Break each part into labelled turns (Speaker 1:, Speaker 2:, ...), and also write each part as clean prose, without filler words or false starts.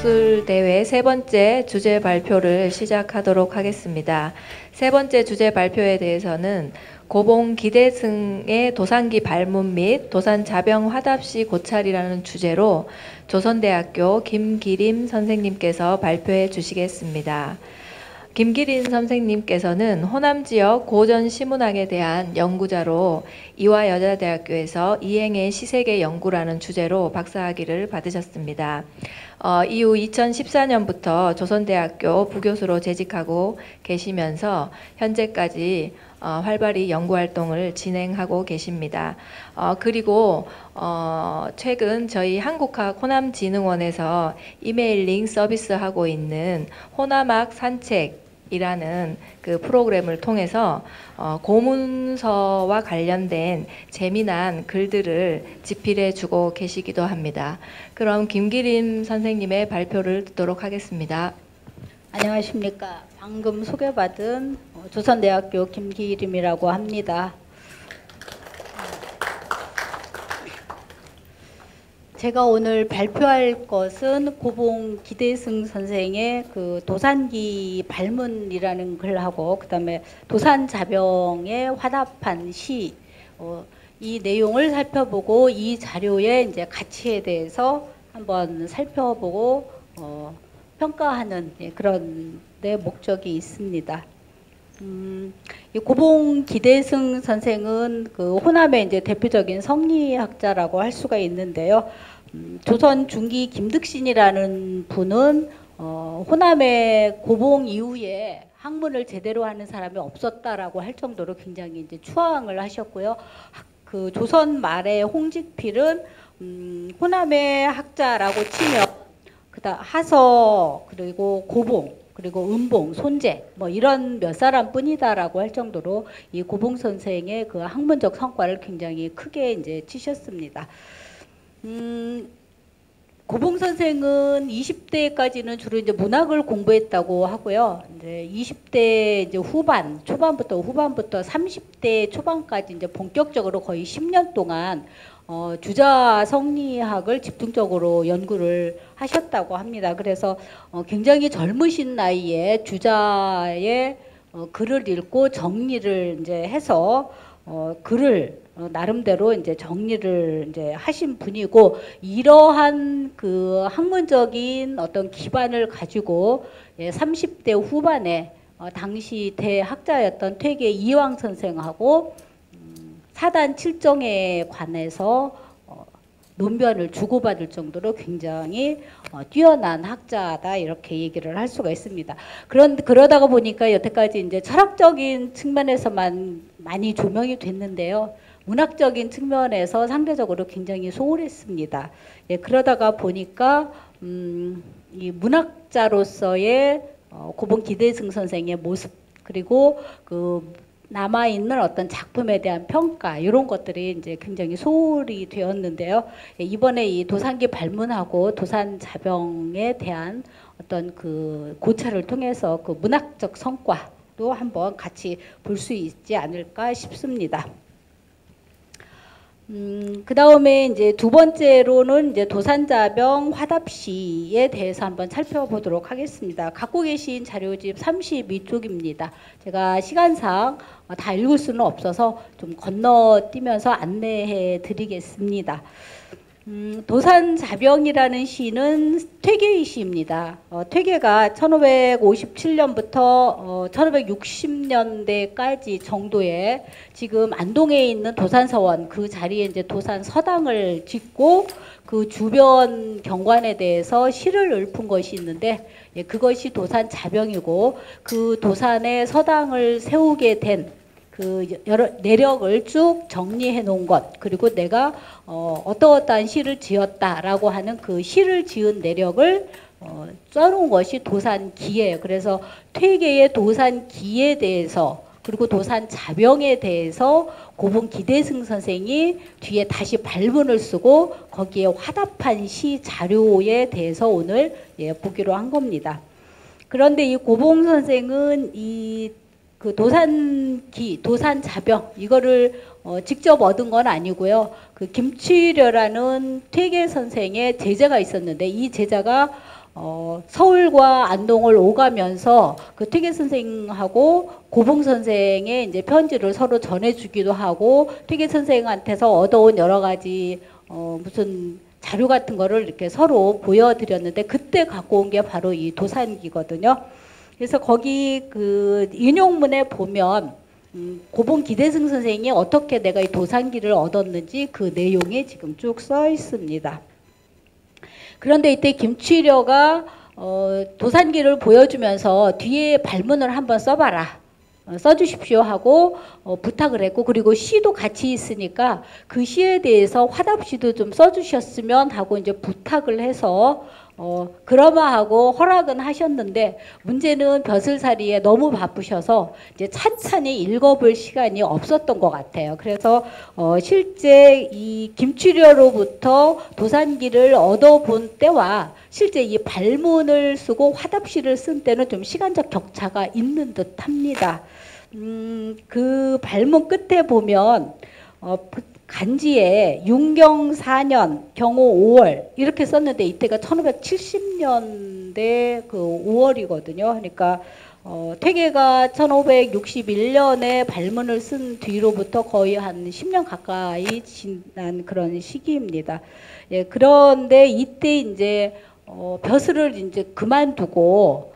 Speaker 1: 국술대회 세 번째 주제 발표를 시작하도록 하겠습니다. 세 번째 주제 발표에 대해서는 고봉 기대승의 도산기 발문 및 도산 자병 화답시 고찰이라는 주제로 조선대학교 김기림 선생님께서 발표해 주시겠습니다. 김기린 선생님께서는 호남 지역 고전 시문학에 대한 연구자로 이화여자대학교에서 이행의 시세계 연구라는 주제로 박사학위를 받으셨습니다. 이후 2014년부터 조선대학교 부교수로 재직하고 계시면서 현재까지 활발히 연구활동을 진행하고 계십니다. 그리고 최근 저희 한국학 호남진흥원에서 이메일링 서비스하고 있는 호남학 산책이라는 그 프로그램을 통해서 고문서와 관련된 재미난 글들을 집필해 주고 계시기도 합니다. 그럼 김기림 선생님의 발표를 듣도록 하겠습니다.
Speaker 2: 안녕하십니까. 방금 소개받은 조선대학교 김기림이라고 합니다. 제가 오늘 발표할 것은 고봉 기대승 선생의 그 도산기 발문이라는 글하고 그다음에 도산자병의 화답한 시, 이 내용을 살펴보고 이 자료의 이제 가치에 대해서 한번 살펴보고 평가하는 그런 내 목적이 있습니다. 이 고봉 기대승 선생은 그 호남의 이제 대표적인 성리학자라고 할 수가 있는데요. 조선 중기 김득신이라는 분은 호남의 고봉 이후에 학문을 제대로 하는 사람이 없었다라고 할 정도로 굉장히 이제 추앙을 하셨고요. 그 조선 말의 홍직필은 호남의 학자라고 치면 그다음 하서 그리고 고봉 그리고 은봉, 손재 뭐 이런 몇 사람뿐이다라고 할 정도로 이 고봉 선생의 그 학문적 성과를 굉장히 크게 이제 치셨습니다. 고봉 선생은 20대까지는 주로 이제 문학을 공부했다고 하고요. 이제 20대 이제 초반부터 30대 초반까지 이제 본격적으로 거의 10년 동안 주자 성리학을 집중적으로 연구를 하셨다고 합니다. 그래서 굉장히 젊으신 나이에 주자의 글을 읽고 정리를 이제 해서 글을 나름대로 이제 정리를 이제 하신 분이고, 이러한 그 학문적인 어떤 기반을 가지고 30대 후반에 당시 대학자였던 퇴계 이황 선생하고 사단 칠정에 관해서 논변을 주고받을 정도로 굉장히 뛰어난 학자다, 이렇게 얘기를 할 수가 있습니다. 그러다가 보니까 여태까지 이제 철학적인 측면에서만 많이 조명이 됐는데요. 문학적인 측면에서 상대적으로 굉장히 소홀했습니다. 그러다가 보니까 이 문학자로서의 고봉 기대승 선생의 모습, 그리고 그 남아있는 어떤 작품에 대한 평가, 이런 것들이 이제 굉장히 소홀히 되었는데요. 이번에 이 도산기 발문하고 도산자병에 대한 어떤 그 고찰을 통해서 그 문학적 성과도 한번 같이 볼 수 있지 않을까 싶습니다. 그 다음에 이제 두 번째로는 이제 도산자병 화답시에 대해서 한번 살펴보도록 하겠습니다. 갖고 계신 자료집 32쪽입니다. 제가 시간상 다 읽을 수는 없어서 좀 건너뛰면서 안내해 드리겠습니다. 도산자병이라는 시는 퇴계의 시입니다. 퇴계가 1557년부터 1560년대까지 정도에 지금 안동에 있는 도산서원 그 자리에 이제 도산서당을 짓고 그 주변 경관에 대해서 시를 읊은 것이 있는데, 그것이 도산자병이고, 그 도산에 서당을 세우게 된 그 여러 내력을 쭉 정리해 놓은 것, 그리고 내가 어떠어떠한 시를 지었다라고 하는 그 시를 지은 내력을 써놓은 것이 도산기예요. 그래서 퇴계의 도산기에 대해서, 그리고 도산자병에 대해서 고봉 기대승 선생이 뒤에 다시 발문을 쓰고 거기에 화답한 시 자료에 대해서 오늘 보기로 한 겁니다. 그런데 이 고봉 선생은 이 그 도산자병 이거를 직접 얻은 건 아니고요. 그 김취려라는 퇴계 선생의 제자가 있었는데, 이 제자가 서울과 안동을 오가면서 그 퇴계 선생하고 고봉 선생의 이제 편지를 서로 전해주기도 하고 퇴계 선생한테서 얻어온 여러 가지 무슨 자료 같은 거를 이렇게 서로 보여드렸는데 그때 갖고 온 게 바로 이 도산기거든요. 그래서 거기 그 인용문에 보면 고봉 기대승 선생이 어떻게 내가 이 도산기를 얻었는지 그 내용이 지금 쭉 써 있습니다. 그런데 이때 김취려가 도산기를 보여주면서 뒤에 발문을 한번 써봐라. 써주십시오 하고 부탁을 했고 그리고 시도 같이 있으니까 그 시에 대해서 화답시도 좀 써주셨으면 하고 이제 부탁을 해서 그러마하고 허락은 하셨는데 문제는 벼슬살이에 너무 바쁘셔서 이제 찬찬히 읽어볼 시간이 없었던 것 같아요. 그래서 실제 이 김취려로부터 도산기를 얻어본 때와 실제 이 발문을 쓰고 화답시를 쓴 때는 좀 시간적 격차가 있는 듯합니다. 그 발문 끝에 보면 간지에 윤경 4년 경호 5월 이렇게 썼는데 이때가 1570년대 그 5월이거든요. 그러니까 퇴계가 1561년에 발문을 쓴 뒤로부터 거의 한 10년 가까이 지난 그런 시기입니다. 예, 그런데 이때 이제 벼슬을 이제 그만두고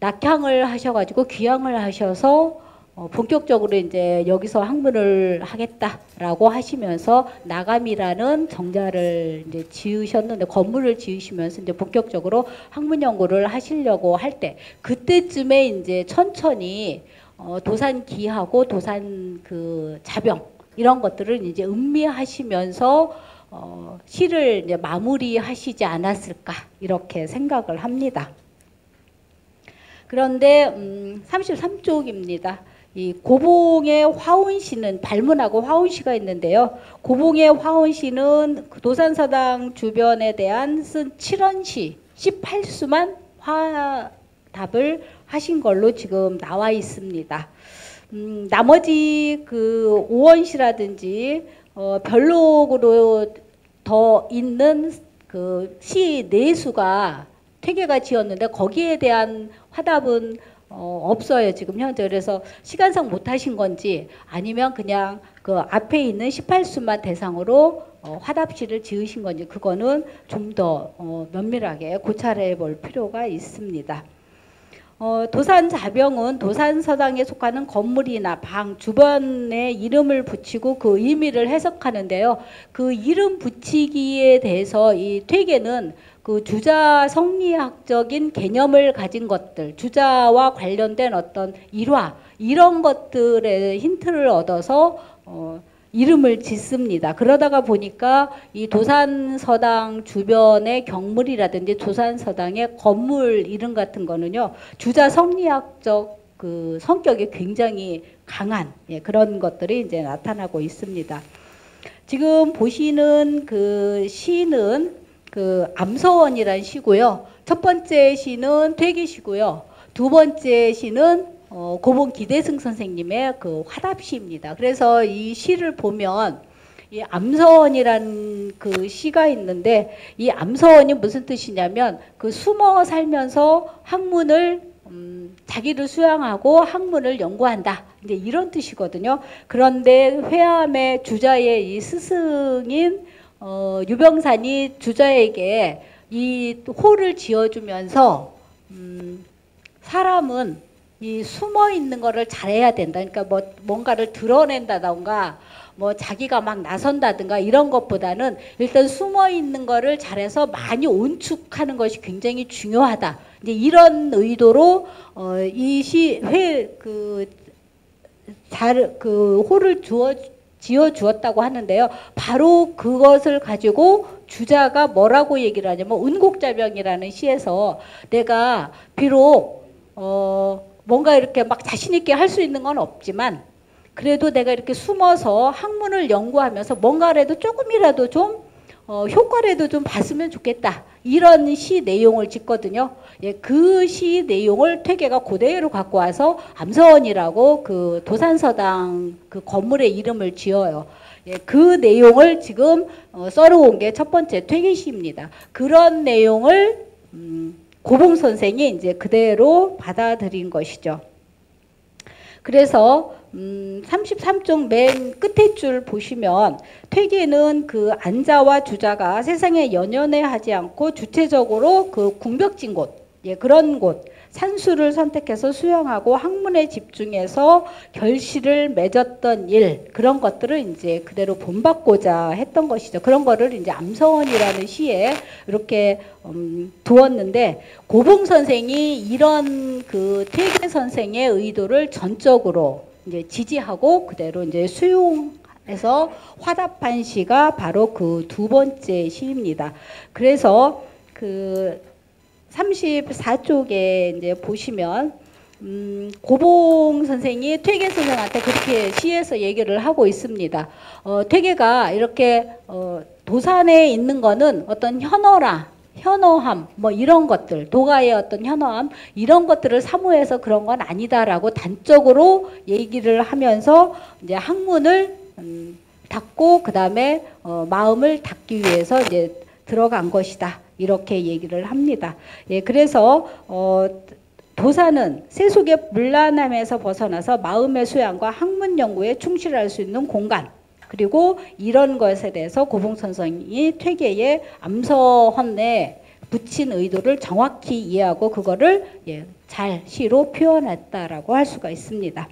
Speaker 2: 낙향을 하셔가지고 귀향을 하셔서 본격적으로 이제 여기서 학문을 하겠다라고 하시면서 나감이라는 정자를 이제 지으셨는데 건물을 지으시면서 이제 본격적으로 학문 연구를 하시려고 할 때 그때쯤에 이제 천천히 도산기하고 도산 그 자병 이런 것들을 이제 음미하시면서 시를 이제 마무리하시지 않았을까 이렇게 생각을 합니다. 그런데 33쪽입니다. 이 고봉의 화운시는 발문하고 화운시가 있는데요. 고봉의 화운시는 도산서당 주변에 대한 쓴 7원시 18수만 화답을 하신 걸로 지금 나와 있습니다. 나머지 그 5원시라든지 별록으로 더 있는 그 시 내수가 퇴계가 지었는데 거기에 대한 화답은 없어요 지금 현재. 그래서 시간상 못하신 건지 아니면 그냥 그 앞에 있는 18수만 대상으로 화답시를 지으신 건지 그거는 좀 더 면밀하게 고찰해 볼 필요가 있습니다. 도산자병은 도산서당에 속하는 건물이나 방 주변에 이름을 붙이고 그 의미를 해석하는데요. 그 이름 붙이기에 대해서 이 퇴계는 그 주자 성리학적인 개념을 가진 것들, 주자와 관련된 어떤 일화 이런 것들의 힌트를 얻어서 이름을 짓습니다. 그러다가 보니까 이 도산서당 주변의 경물이라든지 도산서당의 건물 이름 같은 거는요, 주자 성리학적 그 성격이 굉장히 강한 그런 것들이 이제 나타나고 있습니다. 지금 보시는 그 시는 그 암서원이란 시고요. 첫 번째 시는 퇴계시고요. 두 번째 시는 고봉 기대승 선생님의 그 화답시입니다. 그래서 이 시를 보면 이 암서원이란 그 시가 있는데 이 암서원이 무슨 뜻이냐면 그 숨어 살면서 학문을 자기를 수양하고 학문을 연구한다. 이제 이런 뜻이거든요. 그런데 회암의 주자의 이 스승인 유병산이 주자에게 이 호를 지어주면서 사람은 이 숨어 있는 거를 잘해야 된다. 그러니까 뭐 뭔가를 드러낸다던가 뭐 자기가 막 나선다든가 이런 것보다는 일단 숨어 있는 거를 잘해서 많이 온축하는 것이 굉장히 중요하다. 이제 이런 의도로 이 시회 그 호를 지어 주었다고 하는데요. 바로 그것을 가지고 주자가 뭐라고 얘기를 하냐면 운곡자병이라는 시에서 내가 비록 뭔가 이렇게 막 자신 있게 할 수 있는 건 없지만 그래도 내가 이렇게 숨어서 학문을 연구하면서 뭔가라도 조금이라도 좀 효과라도 좀 봤으면 좋겠다. 이런 시 내용을 짓거든요. 예, 그 시 내용을 퇴계가 그대로 갖고 와서 암서원이라고 그 도산서당 그 건물의 이름을 지어요. 예, 그 내용을 지금 썰어온 게 첫 번째 퇴계시입니다. 그런 내용을 고봉 선생이 이제 그대로 받아들인 것이죠. 그래서 33쪽 맨 끝에 줄 보시면 퇴계는 그 안자와 주자가 세상에 연연해하지 않고 주체적으로 그 궁벽진 곳, 예, 그런 곳 산수를 선택해서 수행하고 학문에 집중해서 결실을 맺었던 일, 그런 것들을 이제 그대로 본받고자 했던 것이죠. 그런 거를 이제 암서원이라는 시에 이렇게 두었는데, 고봉 선생이 이런 그 퇴계 선생의 의도를 전적으로 이제 지지하고 그대로 이제 수용해서 화답한 시가 바로 그 두 번째 시입니다. 그래서 그 34쪽에 이제 보시면 고봉 선생이 퇴계 선생한테 그렇게 시에서 얘기를 하고 있습니다. 퇴계가 이렇게 도산에 있는 거는 어떤 현어함 뭐 이런 것들, 도가의 어떤 현어함 이런 것들을 사모해서 그런 건 아니다라고 단적으로 얘기를 하면서 이제 학문을 닫고 그 다음에 마음을 닫기 위해서 이제 들어간 것이다. 이렇게 얘기를 합니다. 예, 그래서 도사는 세속의 문란함에서 벗어나서 마음의 수양과 학문 연구에 충실할 수 있는 공간, 그리고 이런 것에 대해서 고봉 선생이 퇴계의 암서헌에 붙인 의도를 정확히 이해하고 그거를 잘 시로 표현했다라고 할 수가 있습니다.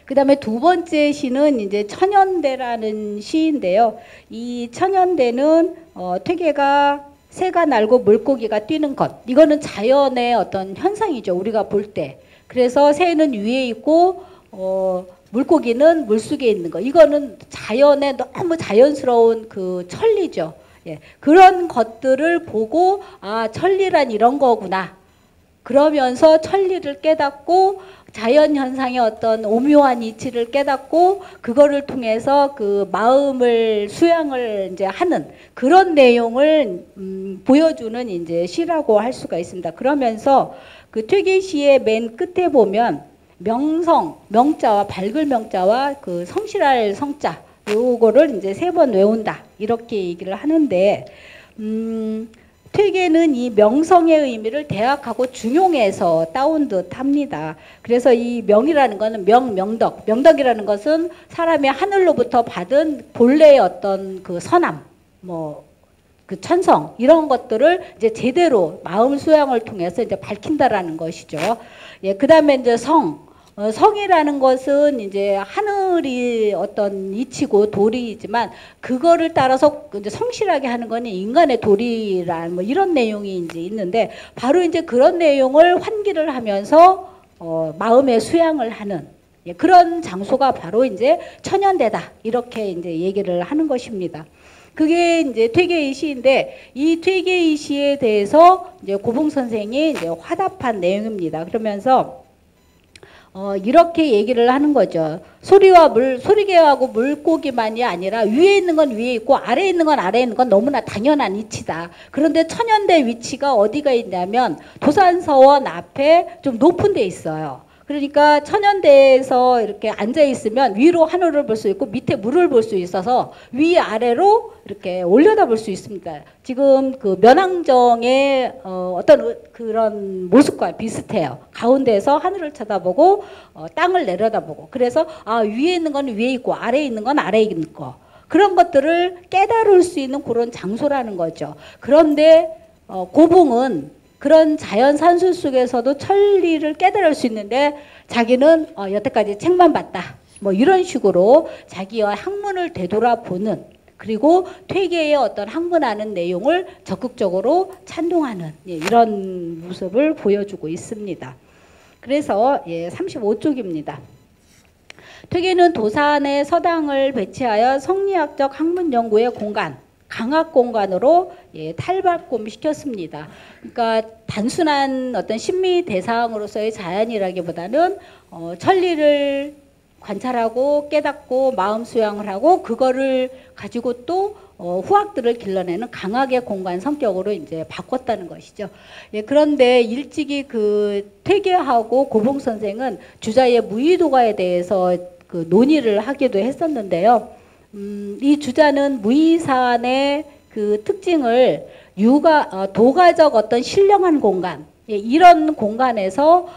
Speaker 2: 그 다음에 두 번째 시는 이제 천연대라는 시인데요. 이 천연대는 퇴계가 새가 날고 물고기가 뛰는 것. 이거는 자연의 어떤 현상이죠. 우리가 볼 때. 그래서 새는 위에 있고 물고기는 물속에 있는 거. 이거는 자연의 너무 자연스러운 그 천리죠. 예. 그런 것들을 보고 아, 천리란 이런 거구나. 그러면서 천리를 깨닫고 자연 현상의 어떤 오묘한 이치를 깨닫고 그거를 통해서 그 마음을 수양을 이제 하는 그런 내용을 보여주는 이제 시라고 할 수가 있습니다. 그러면서 그 퇴계시의 맨 끝에 보면 명성, 명자와 밝을 명자와 그 성실할 성자 요거를 이제 3번 외운다 이렇게 얘기를 하는데 퇴계는 이 명성의 의미를 대학하고 중용해서 따온 듯 합니다. 그래서 이 명이라는 것은 명덕. 명덕이라는 것은 사람이 하늘로부터 받은 본래의 어떤 그 선함, 뭐, 그 천성, 이런 것들을 이제 제대로 마음 수양을 통해서 이제 밝힌다라는 것이죠. 예, 그 다음에 이제 성이라는 것은 이제 하늘이 어떤 이치고 도리이지만 그거를 따라서 이제 성실하게 하는 거는 인간의 도리란 뭐 이런 내용이 이제 있는데 바로 이제 그런 내용을 환기를 하면서 마음의 수양을 하는 그런 장소가 바로 이제 천연대다 이렇게 이제 얘기를 하는 것입니다. 그게 이제 퇴계의 시인데 이 퇴계의 시에 대해서 이제 고봉 선생이 이제 화답한 내용입니다. 그러면서 이렇게 얘기를 하는 거죠. 소리개하고 물고기만이 아니라 위에 있는 건 위에 있고 아래에 있는 건 아래에 있는 건 너무나 당연한 이치다. 그런데 천연대 위치가 어디가 있냐면 도산서원 앞에 좀 높은 데 있어요. 그러니까 천연대에서 이렇게 앉아 있으면 위로 하늘을 볼 수 있고 밑에 물을 볼 수 있어서 위아래로 이렇게 올려다 볼 수 있습니다. 지금 그 면왕정의 어떤 그런 모습과 비슷해요. 가운데에서 하늘을 쳐다보고 땅을 내려다보고 그래서 아 위에 있는 건 위에 있고 아래에 있는 건 아래에 있는 거 그런 것들을 깨달을 수 있는 그런 장소라는 거죠. 그런데 고봉은 그런 자연 산수 속에서도 천리를 깨달을 수 있는데 자기는 여태까지 책만 봤다. 뭐 이런 식으로 자기의 학문을 되돌아보는 그리고 퇴계의 어떤 학문하는 내용을 적극적으로 찬동하는 이런 모습을 보여주고 있습니다. 그래서 35쪽입니다. 퇴계는 도산의 서당을 배치하여 성리학적 학문 연구의 공간 강학 공간으로 탈바꿈시켰습니다. 그러니까 단순한 어떤 심리 대상으로서의 자연이라기보다는 천리를 관찰하고 깨닫고 마음 수양을 하고 그거를 가지고 또 후학들을 길러내는 강학의 공간 성격으로 이제 바꿨다는 것이죠. 그런데 일찍이 그 퇴계하고 고봉 선생은 주자의 무의도가에 대해서 그 논의를 하기도 했었는데요. 이 주자는 무의산의 그 특징을 도가적 어떤 신령한 공간, 예, 이런 공간에서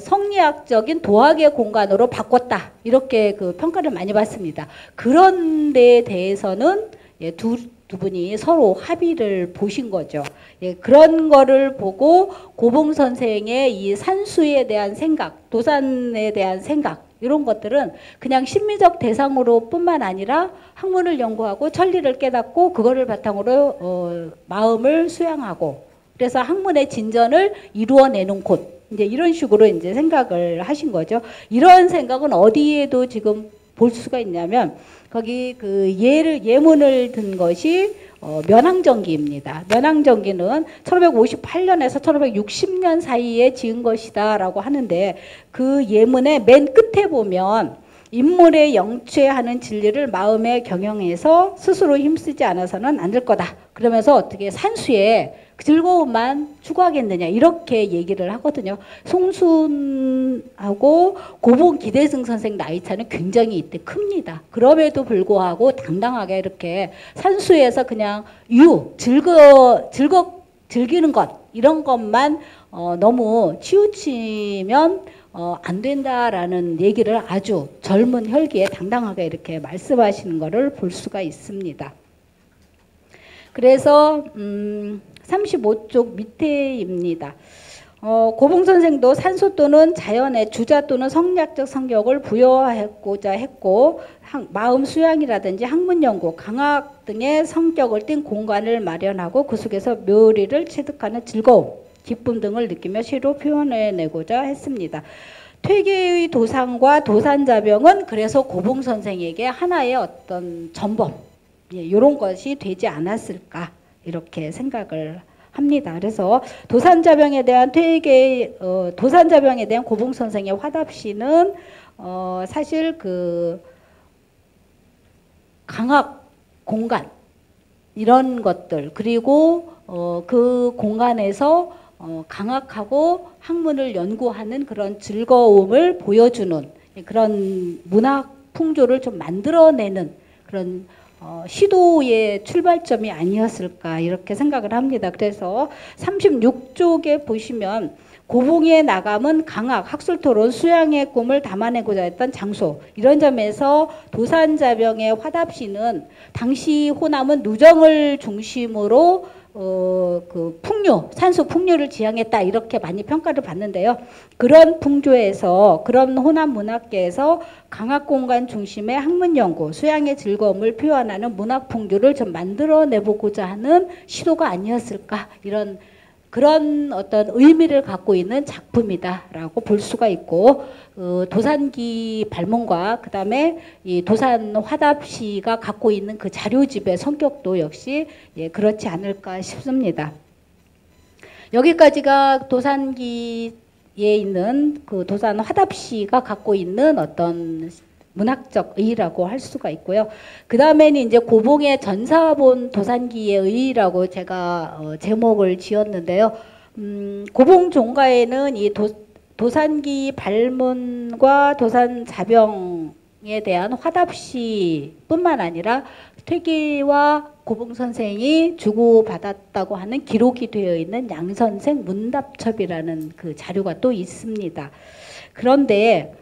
Speaker 2: 성리학적인 도학의 공간으로 바꿨다. 이렇게 그 평가를 많이 받습니다. 그런 데에 대해서는 예, 두 분이 서로 합의를 보신 거죠. 예, 그런 거를 보고 고봉 선생의 이 산수에 대한 생각, 도산에 대한 생각, 이런 것들은 그냥 심리적 대상으로 뿐만 아니라 학문을 연구하고 천리를 깨닫고 그거를 바탕으로 마음을 수양하고 그래서 학문의 진전을 이루어내는 곳, 이제 이런 식으로 이제 생각을 하신 거죠. 이런 생각은 어디에도 지금 볼 수가 있냐면 거기 그 예문을 든 것이 면항정기입니다. 면항정기는 1558년에서 1560년 사이에 지은 것이다라고 하는데 그 예문의 맨 끝에 보면 인물의 영취하는 진리를 마음에 경영해서 스스로 힘쓰지 않아서는 안 될 거다. 그러면서 어떻게 산수에 즐거움만 추구하겠느냐 이렇게 얘기를 하거든요. 송순하고 고봉 기대승 선생 나이 차는 굉장히 이때 큽니다. 그럼에도 불구하고 당당하게 이렇게 산수에서 그냥 즐기는 것 이런 것만 너무 치우치면 안 된다라는 얘기를 아주 젊은 혈기에 당당하게 이렇게 말씀하시는 것을 볼 수가 있습니다. 그래서 35쪽 밑에입니다. 고봉 선생도 산수 또는 자연의 주자 또는 성리학적 성격을 부여하고자 했고 마음 수양이라든지 학문 연구, 강학 등의 성격을 띤 공간을 마련하고 그 속에서 묘리를 체득하는 즐거움, 기쁨 등을 느끼며 시로 표현해내고자 했습니다. 퇴계의 도산과 도산자병은 그래서 고봉 선생에게 하나의 어떤 전범, 이런 것이 되지 않았을까 이렇게 생각을 합니다. 그래서 도산자병에 대한 도산자병에 대한 고봉 선생의 화답시는 사실 그 강학 공간 이런 것들 그리고 그 공간에서 강학하고 학문을 연구하는 그런 즐거움을 보여주는 그런 문학 풍조를 좀 만들어내는 그런 시도의 출발점이 아니었을까 이렇게 생각을 합니다. 그래서 36쪽에 보시면 고봉의 나감은 강학, 학술토론, 수양의 꿈을 담아내고자 했던 장소 이런 점에서 도산자병의 화답시는 당시 호남은 누정을 중심으로 그 풍류, 산수 풍류를 지향했다 이렇게 많이 평가를 받는데요. 그런 풍조에서 그런 호남 문학계에서 강학 공간 중심의 학문 연구, 수양의 즐거움을 표현하는 문학 풍류를 좀 만들어내보고자 하는 시도가 아니었을까 이런 그런 어떤 의미를 갖고 있는 작품이다라고 볼 수가 있고 도산기 발문과 그 다음에 이 도산 화답시가 갖고 있는 그 자료집의 성격도 역시 그렇지 않을까 싶습니다. 여기까지가 도산기에 있는 그 도산 화답시가 갖고 있는 어떤 문학적 의의라고 할 수가 있고요. 그 다음에는 이제 고봉의 전사본 도산기의 의의라고 제가 제목을 지었는데요. 고봉 종가에는 이 도산기 발문과 도산 자병에 대한 화답시뿐만 아니라 퇴계와 고봉 선생이 주고받았다고 하는 기록이 되어 있는 양선생 문답첩이라는 그 자료가 또 있습니다. 그런데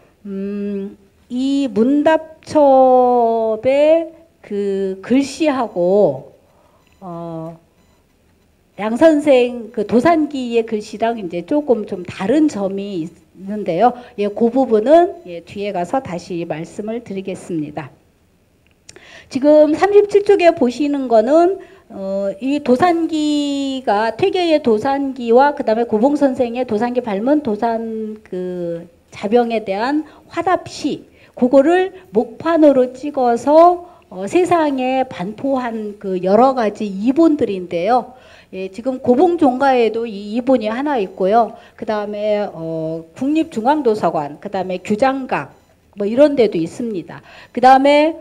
Speaker 2: 이 문답첩의 그 글씨하고 양 선생 그 도산기의 글씨랑 이제 조금 좀 다른 점이 있는데요. 그 부분은 뒤에 가서 다시 말씀을 드리겠습니다. 지금 37쪽에 보시는 거는 이 도산기가 퇴계의 도산기와 그 다음에 고봉 선생의 도산기 발문 도산 그 자병에 대한 화답시 그거를 목판으로 찍어서 세상에 반포한 그 여러 가지 이본들인데요. 지금 고봉 종가에도 이 이본이 하나 있고요. 그 다음에 국립중앙도서관, 그 다음에 규장각 뭐 이런 데도 있습니다. 그 다음에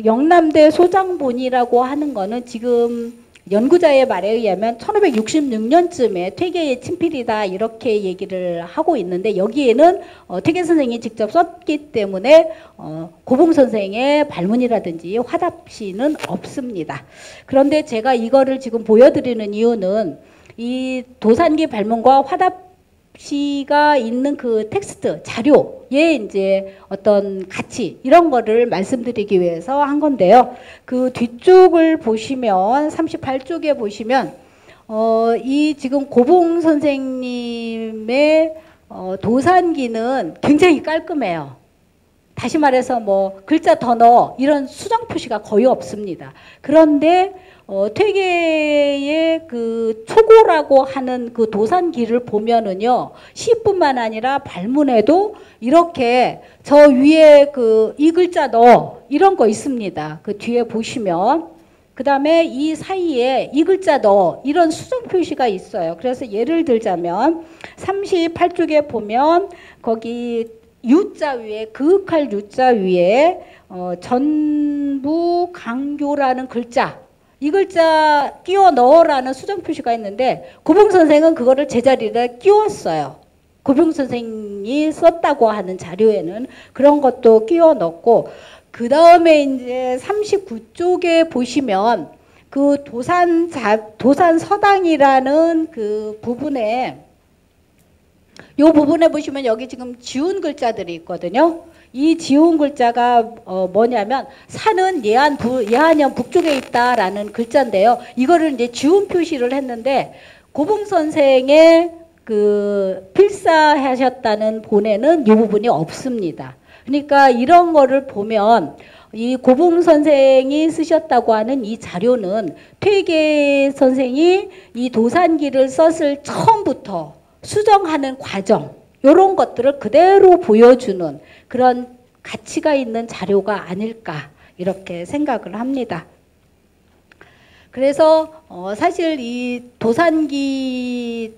Speaker 2: 영남대 소장본이라고 하는 거는 지금 연구자의 말에 의하면 1566년쯤에 퇴계의 친필이다 이렇게 얘기를 하고 있는데 여기에는 퇴계 선생이 직접 썼기 때문에 고봉 선생의 발문이라든지 화답시는 없습니다. 그런데 제가 이거를 지금 보여드리는 이유는 이 도산기 발문과 화답시가 있는 그 텍스트 자료에 이제 어떤 가치 이런 거를 말씀드리기 위해서 한 건데요. 그 뒤쪽을 보시면 38쪽에 보시면 이 지금 고봉 선생님의 도산기는 굉장히 깔끔해요. 다시 말해서 뭐 글자 더 넣어 이런 수정 표시가 거의 없습니다. 그런데 퇴계의 그 초고라고 하는 그 도산기를 보면은요, 시뿐만 아니라 발문에도 이렇게 저 위에 그 이 글자 넣어 이런 거 있습니다. 그 뒤에 보시면. 그 다음에 이 사이에 이 글자 넣어 이런 수정 표시가 있어요. 그래서 예를 들자면 38쪽에 보면 거기 U자 위에 그윽할 U자 위에 전부 강교라는 글자 이 글자 끼워 넣어라는 수정 표시가 있는데 고봉 선생은 그거를 제자리에 끼웠어요. 고봉 선생이 썼다고 하는 자료에는 그런 것도 끼워 넣고 그 다음에 이제 39쪽에 보시면 그 도산 서당이라는 그 부분에 요 부분에 보시면 여기 지금 지운 글자들이 있거든요. 이 지운 글자가 뭐냐면 산은 예안현 북쪽에 있다라는 글자인데요. 이거를 이제 지운 표시를 했는데 고봉 선생의 그 필사하셨다는 본에는 이 부분이 없습니다. 그러니까 이런 거를 보면 이 고봉 선생이 쓰셨다고 하는 이 자료는 퇴계 선생이 이 도산기를 썼을 처음부터 수정하는 과정 이런 것들을 그대로 보여주는 그런 가치가 있는 자료가 아닐까 이렇게 생각을 합니다. 그래서 사실 이 도산기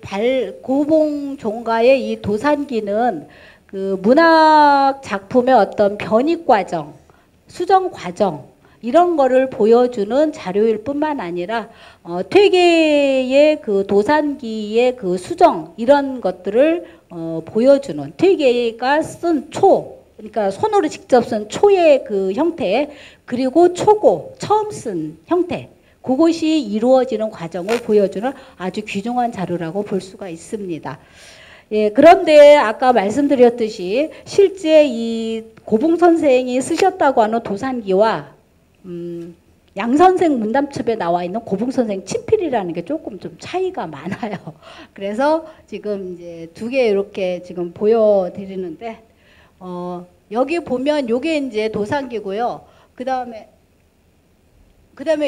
Speaker 2: 고봉 종가의 이 도산기는 그 문학 작품의 어떤 변익 과정, 수정 과정 이런 거를 보여주는 자료일 뿐만 아니라 퇴계의 그 도산기의 그 수정 이런 것들을 보여주는 퇴계가 쓴 초 그러니까 손으로 직접 쓴 초의 그 형태 그리고 초고 처음 쓴 형태 그것이 이루어지는 과정을 보여주는 아주 귀중한 자료라고 볼 수가 있습니다. 예, 그런데 아까 말씀드렸듯이 실제 이 고봉 선생이 쓰셨다고 하는 도산기와 양 선생 문답첩에 나와 있는 고봉 선생 친필이라는 게 조금 좀 차이가 많아요. 그래서 지금 이제 두 개 이렇게 지금 보여드리는데 여기 보면 요게 이제 도산기고요. 그다음에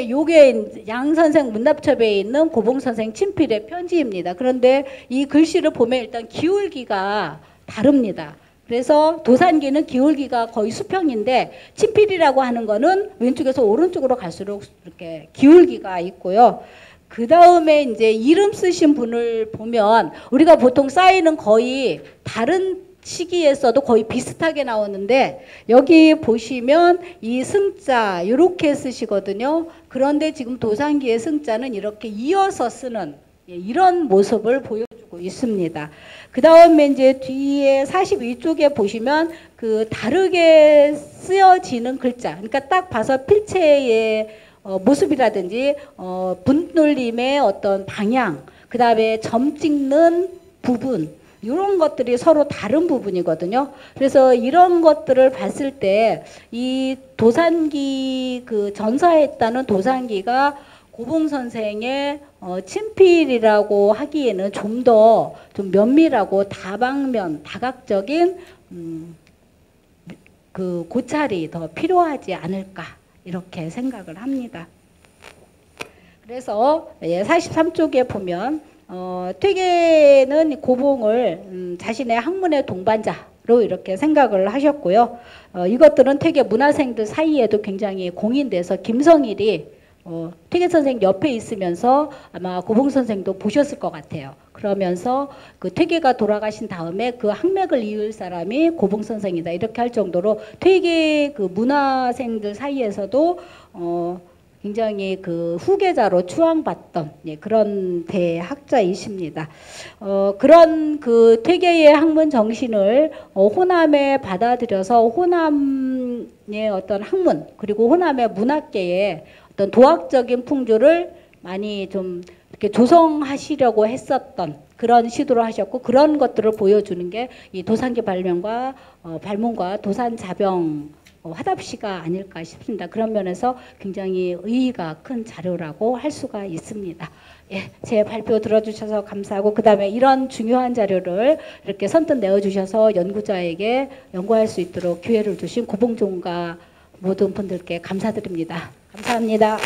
Speaker 2: 요게 양 선생 문답첩에 있는 고봉 선생 친필의 편지입니다. 그런데 이 글씨를 보면 일단 기울기가 다릅니다. 그래서 도산기는 기울기가 거의 수평인데 친필이라고 하는 거는 왼쪽에서 오른쪽으로 갈수록 이렇게 기울기가 있고요. 그 다음에 이제 이름 쓰신 분을 보면 우리가 보통 사인은 거의 다른 시기에 써도 거의 비슷하게 나오는데 여기 보시면 이 승자 이렇게 쓰시거든요. 그런데 지금 도산기의 승자는 이렇게 이어서 쓰는 이런 모습을 보여주고 있습니다. 그 다음에 이제 뒤에 42쪽에 보시면 그 다르게 쓰여지는 글자 그러니까 딱 봐서 필체의 모습이라든지 분놀림의 어떤 방향 그 다음에 점 찍는 부분 이런 것들이 서로 다른 부분이거든요. 그래서 이런 것들을 봤을 때 이 도산기 그 전사했다는 도산기가 고봉 선생의 친필이라고 하기에는 좀 더 좀 면밀하고 다방면 다각적인 그 고찰이 더 필요하지 않을까 이렇게 생각을 합니다. 그래서 43쪽에 보면 퇴계는 고봉을 자신의 학문의 동반자로 이렇게 생각을 하셨고요. 이것들은 퇴계 문화생들 사이에도 굉장히 공인돼서 김성일이 퇴계 선생 옆에 있으면서 아마 고봉 선생도 보셨을 것 같아요. 그러면서 그 퇴계가 돌아가신 다음에 그 학맥을 이을 사람이 고봉 선생이다 이렇게 할 정도로 퇴계 그 문화생들 사이에서도 굉장히 그 후계자로 추앙받던 그런 대학자이십니다. 그런 그 퇴계의 학문 정신을 호남에 받아들여서 호남의 어떤 학문 그리고 호남의 문학계의 어떤 도학적인 풍조를 많이 좀 이렇게 조성하시려고 했었던 그런 시도를 하셨고 그런 것들을 보여주는 게 이 도산기 발문과 도산자병 화답시가 아닐까 싶습니다. 그런 면에서 굉장히 의의가 큰 자료라고 할 수가 있습니다. 예, 제 발표 들어주셔서 감사하고 그 다음에 이런 중요한 자료를 이렇게 선뜻 내어주셔서 연구자에게 연구할 수 있도록 기회를 주신 고봉종가 모든 분들께 감사드립니다. 감사합니다.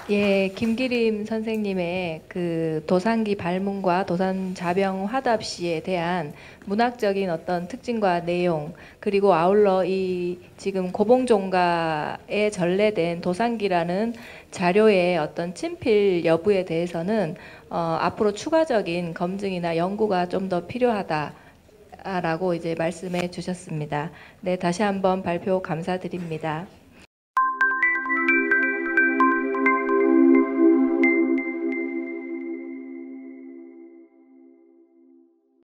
Speaker 1: 예, 김기림 선생님의 그 도산기 발문과 도산자병 화답시에 대한 문학적인 어떤 특징과 내용, 그리고 아울러 이 지금 고봉종가에 전래된 도산기라는 자료의 어떤 친필 여부에 대해서는 앞으로 추가적인 검증이나 연구가 좀 더 필요하다라고 이제 말씀해 주셨습니다. 네, 다시 한번 발표 감사드립니다.